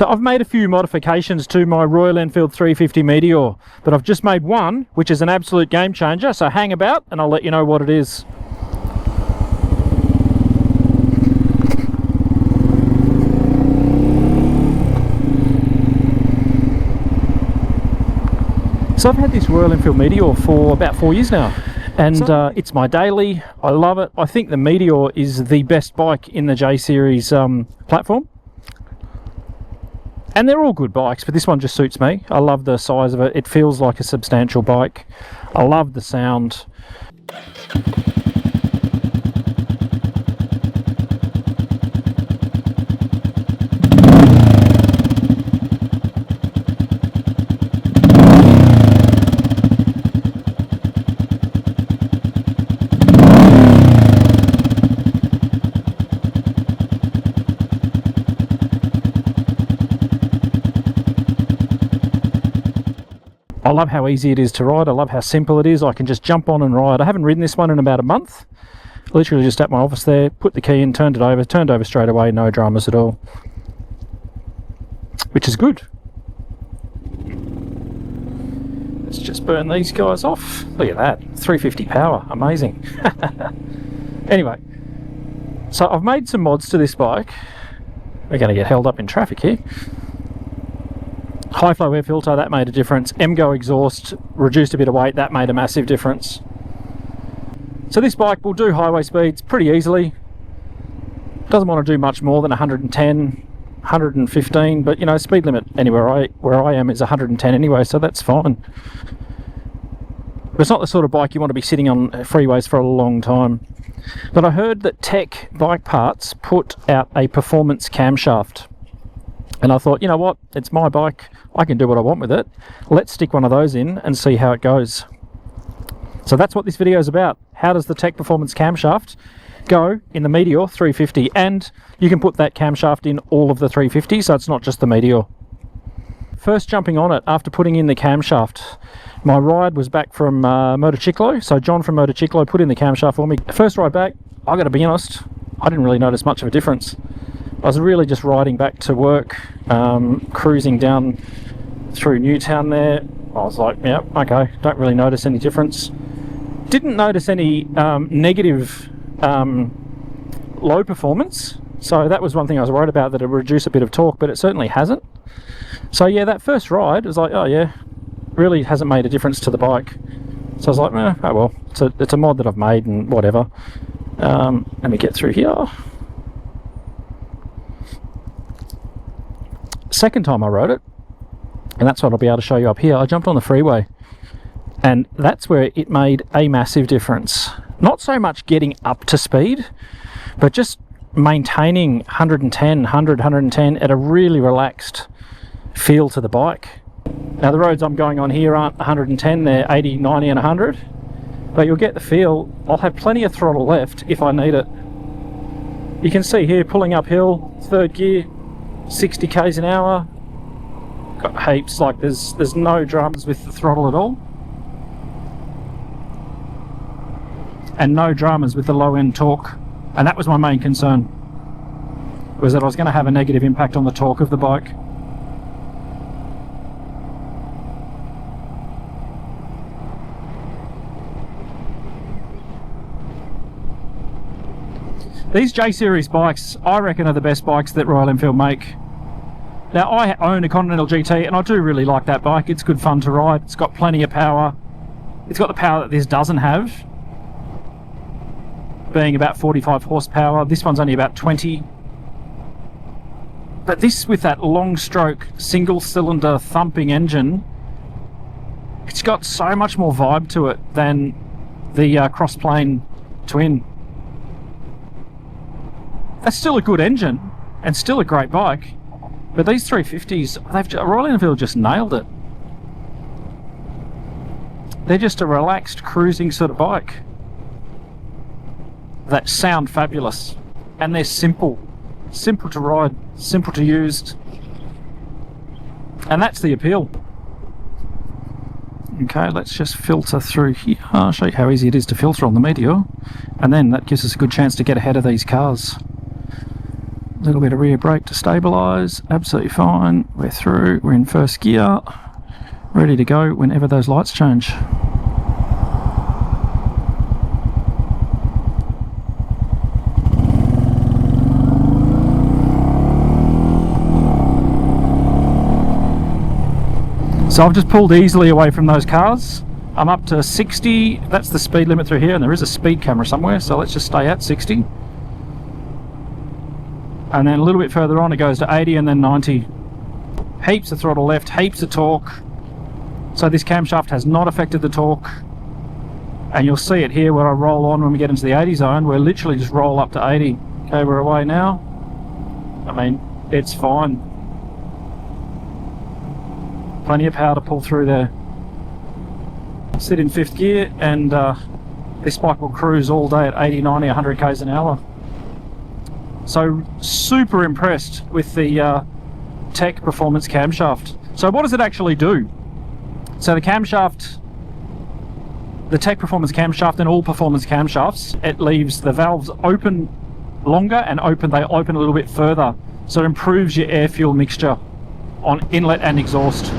So I've made a few modifications to my Royal Enfield 350 Meteor, but I've just made one which is an absolute game changer, so hang about and I'll let you know what it is. So I've had this Royal Enfield Meteor for about 4 years now, and it's my daily. I love it. I think the Meteor is the best bike in the J Series platform. And they're all good bikes, but this one just suits me. I love the size of it. It feels like a substantial bike. I love the sound. I love how easy it is to ride. I love how simple it is. I can just jump on and ride. I haven't ridden this one in about a month. Literally just at my office there, put the key in, turned over straight away, no dramas at all. Which is good. Let's just burn these guys off. Look at that, 350 power, amazing. Anyway, so I've made some mods to this bike. We're going to get held up in traffic here. High flow air filter, that made a difference. EMGO exhaust, reduced a bit of weight, that made a massive difference. So this bike will do highway speeds pretty easily. Doesn't want to do much more than 110, 115, but you know, speed limit anywhere where I am is 110 anyway, so that's fine. But it's not the sort of bike you want to be sitting on freeways for a long time. But I heard that TEC Bike Parts put out a performance camshaft. And I thought, you know what, it's my bike, I can do what I want with it. Let's stick one of those in and see how it goes. So that's what this video is about. How does the TEC Performance Camshaft go in the Meteor 350? And you can put that camshaft in all of the 350, so it's not just the Meteor. First jumping on it after putting in the camshaft, my ride was back from Motociclo, so John from Motociclo put in the camshaft for me. First ride back, I got to be honest, I didn't really notice much of a difference. I was really just riding back to work, cruising down through Newtown there. I was like, yeah, okay, don't really notice any difference. Didn't notice any negative low performance, so that was one thing I was worried about, that it would reduce a bit of torque, but it certainly hasn't. So yeah, that first ride was like, oh yeah, really hasn't made a difference to the bike. So I was like, oh well, it's a mod that I've made and whatever. Let me get through here. Second time I rode it, and that's what I'll be able to show you up here, I jumped on the freeway, and that's where it made a massive difference. Not so much getting up to speed, but just maintaining 110, 100, 110 at a really relaxed feel to the bike. Now the roads I'm going on here aren't 110, they're 80, 90 and 100, but you'll get the feel. I'll have plenty of throttle left if I need it. You can see here, pulling uphill, third gear, 60 k's an hour, got heaps, like there's no dramas with the throttle at all, and no dramas with the low end torque, and that was my main concern, was that I was going to have a negative impact on the torque of the bike. These J Series bikes, I reckon, are the best bikes that Royal Enfield make. Now, I own a Continental GT, and I do really like that bike. It's good fun to ride. It's got plenty of power. It's got the power that this doesn't have, being about 45 horsepower. This one's only about 20. But this, with that long stroke, single cylinder thumping engine, it's got so much more vibe to it than the cross-plane twin. That's still a good engine and still a great bike, but these 350s, Royal Enfield just nailed it. They're just a relaxed cruising sort of bike that sound fabulous, and they're simple to ride, simple to use, and that's the appeal. Okay, let's just filter through here. I'll show you how easy it is to filter on the Meteor, and then that gives us a good chance to get ahead of these cars. little bit of rear brake to stabilise, absolutely fine. We're through, we're in first gear, ready to go whenever those lights change. So I've just pulled easily away from those cars. I'm up to 60, that's the speed limit through here, and there is a speed camera somewhere, so let's just stay at 60. And then a little bit further on it goes to 80 and then 90. Heaps of throttle left, heaps of torque. So this camshaft has not affected the torque. And you'll see it here where I roll on when we get into the 80 zone. We'll literally just roll up to 80. Okay, we're away now. I mean, it's fine. Plenty of power to pull through there. Sit in 5th gear and this bike will cruise all day at 80, 90, 100 k's an hour. So super impressed with the TEC Performance Camshaft. So what does it actually do? So the camshaft, the TEC Performance Camshaft and all performance camshafts, it leaves the valves open longer and they open a little bit further. So it improves your air-fuel mixture on inlet and exhaust.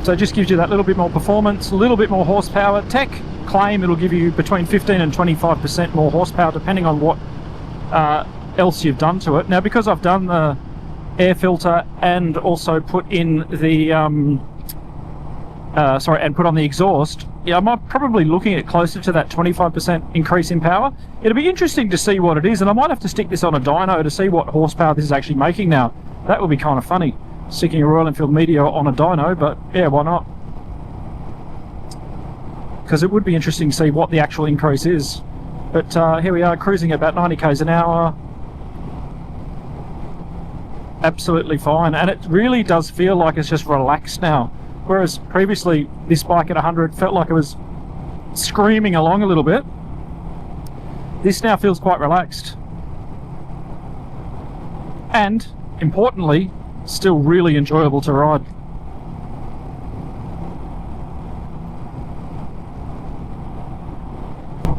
So it just gives you that little bit more performance, a little bit more horsepower. TEC claim it'll give you between 15 and 25% more horsepower depending on what else you've done to it. Now because I've done the air filter and also put in the put on the exhaust, yeah, I'm probably looking at closer to that 25% increase in power. It'll be interesting to see what it is, and I might have to stick this on a dyno to see what horsepower this is actually making now. That would be kind of funny, sticking a Royal Enfield Meteor on a dyno, but yeah, why not? Because it would be interesting to see what the actual increase is. But here we are cruising at about 90 k's an hour. Absolutely fine, and it really does feel like it's just relaxed now. Whereas previously this bike at 100 felt like it was screaming along a little bit. This now feels quite relaxed. And importantly, still really enjoyable to ride.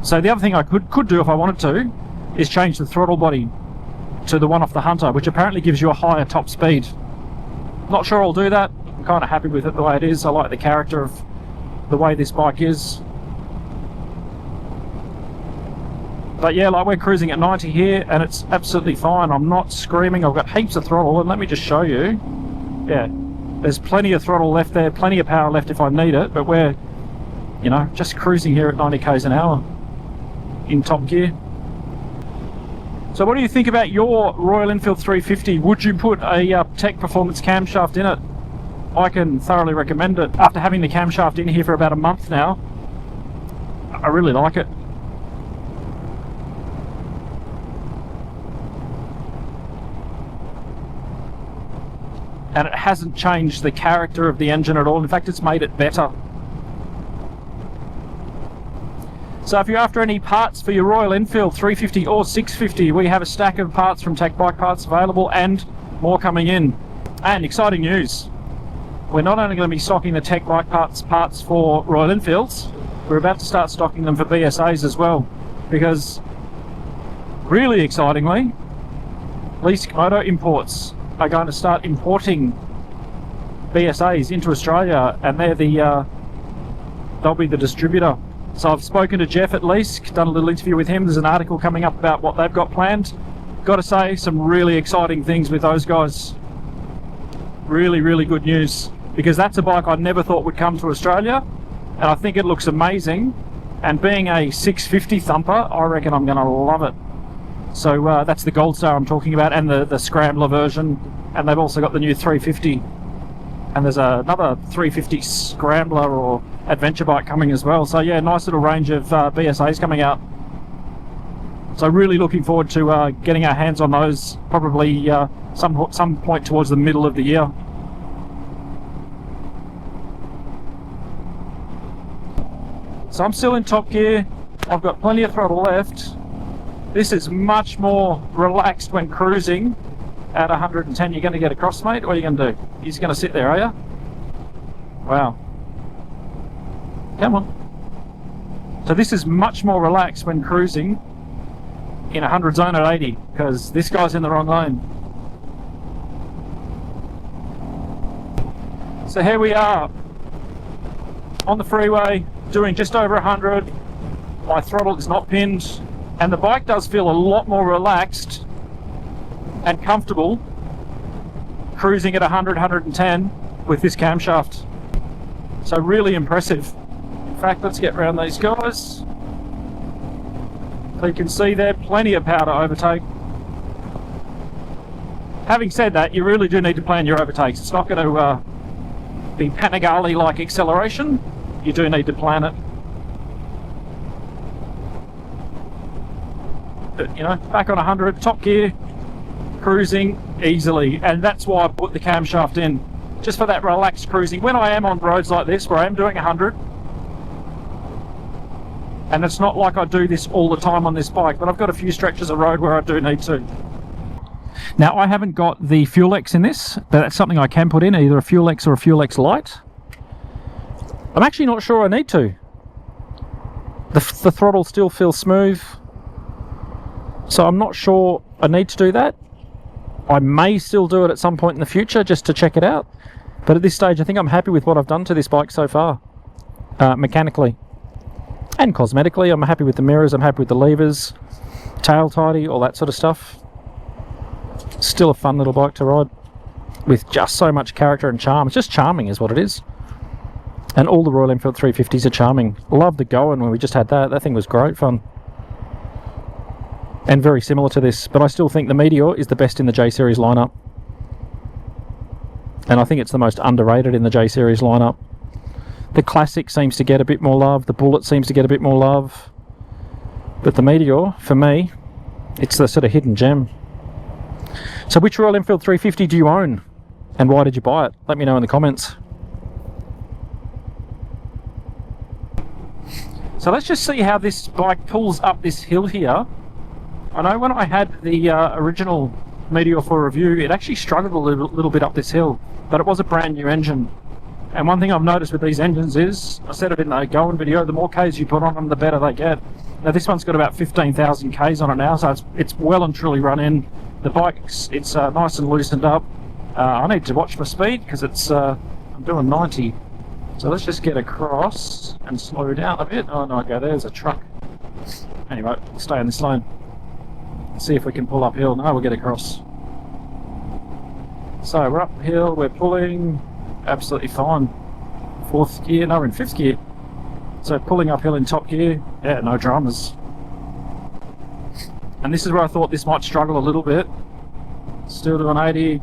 So the other thing I could do if I wanted to is change the throttle body to the one off the Hunter, which apparently gives you a higher top speed. Not sure I'll do that. I'm kind of happy with it the way it is. I like the character of the way this bike is. But yeah, like we're cruising at 90 here and it's absolutely fine. I'm not screaming. I've got heaps of throttle, and let me just show you. Yeah, there's plenty of throttle left there, plenty of power left if I need it, but we're, you know, just cruising here at 90 k's an hour in top gear. So what do you think about your Royal Enfield 350? Would you put a TEC Performance camshaft in it? I can thoroughly recommend it. After having the camshaft in here for about a month now, I really like it. And it hasn't changed the character of the engine at all. In fact, it's made it better. So if you're after any parts for your Royal Enfield 350 or 650, we have a stack of parts from TEC Bike Parts available and more coming in. And exciting news, we're not only going to be stocking the TEC Bike Parts for Royal Enfields, we're about to start stocking them for BSAs as well, because really excitingly, Leask Moto Imports are going to start importing BSAs into Australia, and they're they'll be the distributor. So I've spoken to Jeff at Leask, done a little interview with him. There's an article coming up about what they've got planned. Got to say, some really exciting things with those guys. Really, really good news, because that's a bike I never thought would come to Australia, and I think it looks amazing. And being a 650 thumper, I reckon I'm going to love it. So that's the Gold Star I'm talking about, and the Scrambler version, and they've also got the new 350. And there's another 350 Scrambler or adventure bike coming as well. So yeah, nice little range of BSAs coming out. So really looking forward to getting our hands on those, probably some point towards the middle of the year. So I'm still in top gear. I've got plenty of throttle left. This is much more relaxed when cruising. At 110, you're going to get across, mate? What are you going to do? You're just going to sit there, are you? Wow. Come on. So this is much more relaxed when cruising in 100 zone at 80, because this guy's in the wrong lane. So here we are on the freeway doing just over 100. My throttle is not pinned, and the bike does feel a lot more relaxed and comfortable cruising at 100, 110 with this camshaft. So really impressive. In fact, let's get around these guys. So you can see there, plenty of power to overtake. Having said that, you really do need to plan your overtakes. It's not going to be Panigale like acceleration. You do need to plan it. But, you know, back on 100, top gear, cruising easily. And that's why I put the camshaft in, just for that relaxed cruising. When I am on roads like this, where I am doing 100, and it's not like I do this all the time on this bike, but I've got a few stretches of road where I do need to. Now, I haven't got the Fuel X in this, but that's something I can put in, either a Fuel X or a Fuel X Lite. I'm actually not sure I need to. The throttle still feels smooth, so I'm not sure I need to do that. I may still do it at some point in the future just to check it out, but at this stage I think I'm happy with what I've done to this bike so far, mechanically and cosmetically. I'm happy with the mirrors, I'm happy with the levers, tail tidy, all that sort of stuff. Still a fun little bike to ride with just so much character and charm. It's just charming is what it is. And all the Royal Enfield 350s are charming. Love the Goan when we just had that. That thing was great fun. And very similar to this, but I still think the Meteor is the best in the J-Series lineup. And I think it's the most underrated in the J-Series lineup. The Classic seems to get a bit more love, the Bullet seems to get a bit more love. But the Meteor, for me, it's the sort of hidden gem. So which Royal Enfield 350 do you own? And why did you buy it? Let me know in the comments. So let's just see how this bike pulls up this hill here. I know when I had the original Meteor for review, it actually struggled a little bit up this hill, but it was a brand new engine. And one thing I've noticed with these engines is, I said it in the Goan video, the more Ks you put on them, the better they get. Now this one's got about 15,000 Ks on it now, so it's well and truly run in. The bike's nice and loosened up. I need to watch my speed because it's I'm doing 90. So let's just get across and slow down a bit. Oh no, okay, there's a truck. Anyway, we'll stay in this lane. See if we can pull uphill. No, we'll get across. So we're uphill, we're pulling, absolutely fine. Fourth gear, no, we're in fifth gear. So pulling uphill in top gear, yeah, no dramas. And this is where I thought this might struggle a little bit. Still doing 80,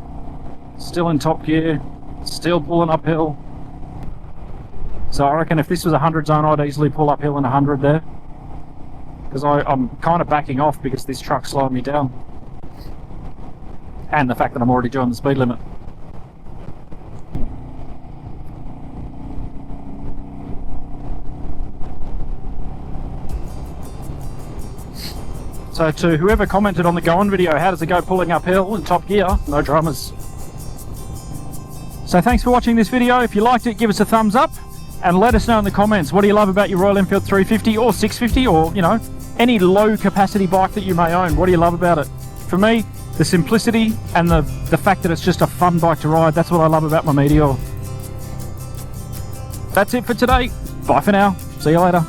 still in top gear, still pulling uphill. So I reckon if this was 100 zone, I'd easily pull uphill in 100 there. Because I'm kind of backing off because this truck's slowing me down. And the fact that I'm already doing the speed limit. So to whoever commented on the Goan video, how does it go pulling uphill in top gear? No dramas. So thanks for watching this video. If you liked it, give us a thumbs up and let us know in the comments, what do you love about your Royal Enfield 350 or 650, or, you know, any low capacity bike that you may own. What do you love about it? For me, the simplicity and the fact that it's just a fun bike to ride. That's what I love about my Meteor. That's it for today. Bye for now. See you later.